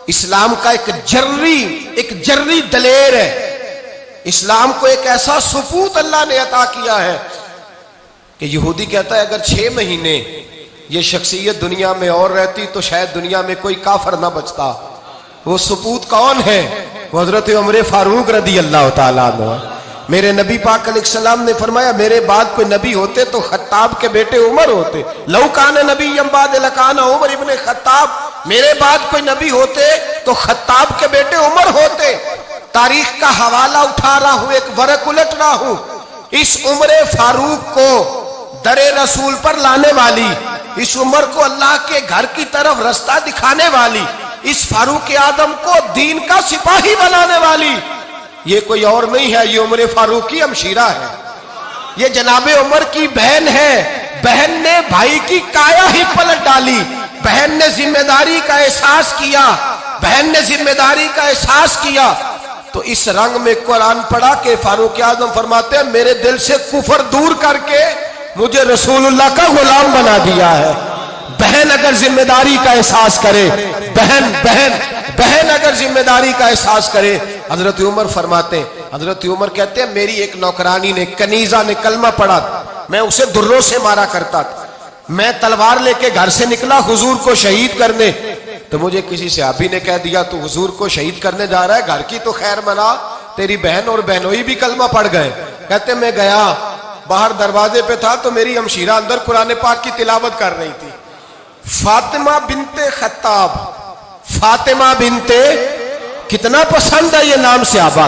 इस्लाम का एक जर्री दलेर है। इस्लाम को एक ऐसा सुपूत अल्लाह ने अता किया है कि यहूदी कहता है अगर 6 महीने ये शख्सियत दुनिया में और रहती तो शायद दुनिया में कोई काफर ना बचता। वो सुपूत कौन है? वो हजरत उमर फारूक रदी अल्लाह ताला अन्हु। मेरे नबी पाक अलैहिस्सलाम ने फरमाया मेरे बाद कोई नबी होते तो खत्ताब के बेटे उमर होते। लौ कान नबी बाद लकान उमर इब्ने खत्ताब, मेरे बाद कोई नबी होते तो खत्ताब के बेटे उमर होते। तारीख का हवाला उठा रहा हूं, एक वरक उलट रहा हूं। इस उमर फारूक को दरे रसूल पर लाने वाली, इस उमर को अल्लाह के घर की तरफ रास्ता दिखाने वाली, इस फारूक आदम को दीन का सिपाही बनाने वाली, ये कोई और नहीं है, ये उमर फारूक की हमशीरा है। ये जनाबे उमर की बहन है। बहन ने भाई की काया ही पलट डाली। बहन ने जिम्मेदारी का एहसास किया, बहन ने जिम्मेदारी का एहसास किया तो इस रंग में कुरान पढ़ा के फारूक आजम फरमाते हैं मेरे दिल से कुफर दूर करके मुझे रसूलुल्लाह का गुलाम बना दिया है। बहन अगर जिम्मेदारी का एहसास करे, बहन अगर जिम्मेदारी का एहसास करे। हजरत उमर फरमाते हैं, हजरत उमर कहते हैं मेरी एक नौकरानी ने, कनीजा ने कलमा पढ़ा, मैं उसे दुर्रों से मारा करता था। मैं तलवार लेके घर से निकला हुजूर को शहीद करने, तो मुझे किसी सहाबी ने कह दिया तू हुजूर को शहीद करने जा रहा है, घर की तो खैर मना, तेरी बहन और बहनोई भी कलमा पढ़ गए। कहते मैं गया, बाहर दरवाजे पे था तो मेरी हमशीरा अंदर कुरान पाक की तिलावत कर रही थी। फातिमा बिनते खत्ताब, फातिमा बिनते, कितना पसंद है ये नाम सहाबा,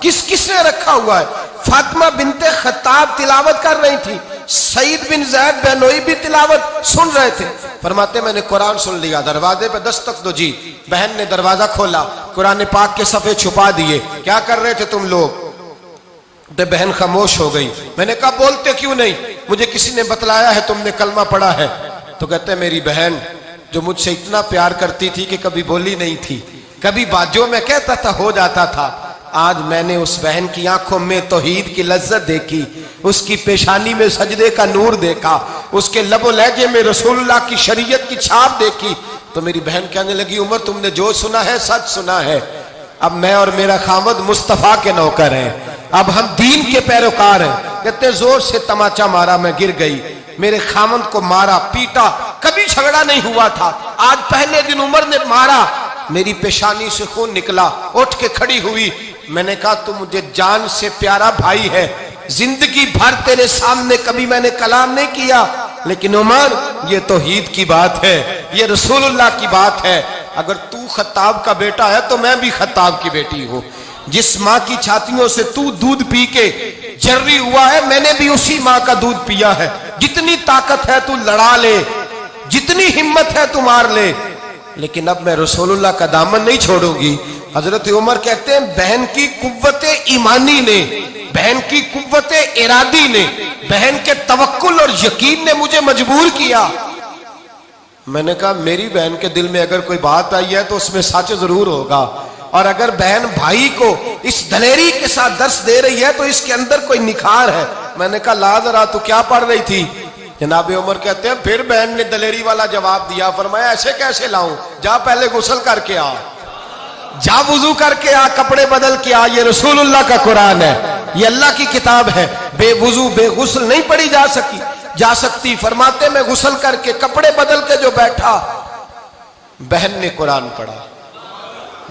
किसने रखा हुआ है। फातिमा बिनते खत्ताब तिलावत कर रही थी, सईद बिन ज़ैद बहनोई भी तिलावत सुन रहे थे। फरमाते मैंने कुरान सुन लिया, दरवाजे पे दस्तक दो जी। बहन ने दरवाजा खोला, कुरान पाक के सफ़े छुपा दिए। क्या कर रहे थे तुम लोग? तो बहन खामोश हो गई। मैंने कहा बोलते क्यों नहीं? मुझे किसी ने बतलाया है तुमने कलमा पढ़ा है। तो कहते मेरी बहन जो मुझसे इतना प्यार करती थी कि कभी बोली नहीं थी, कभी बाजों में कहता था हो जाता था, आज मैंने उस बहन की आंखों में तौहीद की लज्जत देखी, उसकी पेशानी में सजदे का नूर देखा, उसके लबो लहजे में रसूलुल्लाह की शरीयत की छाप देखी। तो मेरी बहन कहने लगी उमर तुमने जो सुना है सच सुना है। अब मैं और मेरा खामद मुस्तफा के नौकर हैं, अब हम दीन के पैरोकार हैं। कहते जोर से तमाचा मारा, मैं गिर गई, मेरे खामद को मारा पीटा, कभी झगड़ा नहीं हुआ था, आज पहले दिन उमर ने मारा, मेरी पेशानी से खून निकला, उठ के खड़ी हुई। मैंने कहा तू मुझे जान से प्यारा भाई है, जिंदगी भर तेरे सामने कभी मैंने कलाम नहीं किया, लेकिन उमर ये तौहीद की बात है, ये रसूलुल्लाह की बात है। अगर तू खत्ताब का बेटा है तो मैं भी खत्ताब की बेटी हूं। जिस माँ की छातियों से तू दूध पी के जर्री हुआ है, मैंने भी उसी माँ का दूध पिया है। जितनी ताकत है तू लड़ा ले, जितनी हिम्मत है तू मार ले, लेकिन अब मैं रसूलुल्लाह का दामन नहीं छोड़ूंगी। हजरत उमर कहते हैं बहन की कुव्वते ईमानी ने, बहन की कुव्वते इरादी ने, बहन के तवक्कुल और यकीन ने मुझे मजबूर किया। मैंने कहा मेरी बहन के दिल में अगर कोई बात आई है तो उसमें सच जरूर होगा, और अगर बहन भाई को इस दलेरी के साथ दर्श दे रही है तो इसके अंदर कोई निखार है। मैंने कहा ला जरा तू क्या पढ़ रही थी? जनाबे उमर कहते हैं फिर बहन ने दलेरी वाला जवाब दिया, फरमाया ऐसे कैसे लाऊं, जा पहले गुस्ल करके आ, जा वुजू करके आ, कपड़े बदल के आ, ये रसूलुल्लाह का कुरान है, ये अल्लाह की किताब है, बेवुजू बेगुस्ल नहीं पढ़ी जा सकती। फरमाते मैं गुस्ल करके कपड़े बदल के जो बैठा, बहन ने कुरान पढ़ा,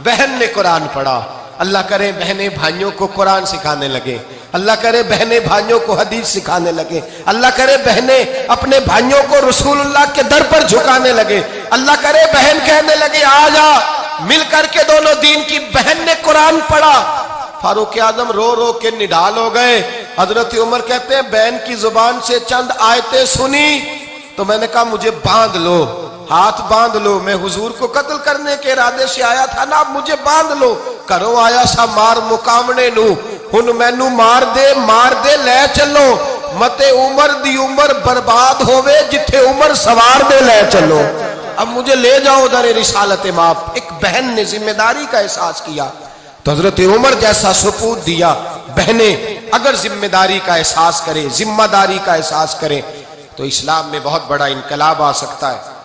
बहन ने कुरान पढ़ा। अल्लाह करे बहनें भाइयों को कुरान सिखाने लगे, अल्लाह करे बहनें भाइयों को हदीस सिखाने लगे, अल्लाह करे बहनें अपने भाइयों को रसूलुल्लाह के दर पर झुकाने लगे, अल्लाह करे बहन कहने लगे आ जा मिल करके दोनों दीन की। बहन ने कुरान पढ़ा, फारूक आजम रो रो के निढाल हो गए। हजरत उमर कहते हैं बहन की जुबान से चंद आयतें सुनी तो मैंने कहा मुझे बांध लो, हाथ बांध लो, मैं हुजूर को कत्ल करने के इरादे से आया था ना, मुझे बांध लो। करो आया सा मार मुकामने नू, हुन मैनू मार दे ले चलो, मते उमर दी उमर बर्बाद होवे, जिथे उमर सवार दे ले चलो। अब मुझे ले जाओ दर रिसालत माप। एक बहन ने जिम्मेदारी का एहसास किया तो हजरत उमर जैसा सुपूत दिया। बहनें अगर जिम्मेदारी का एहसास करें, जिम्मेदारी का एहसास करें तो इस्लाम में बहुत बड़ा इनकलाब आ सकता है।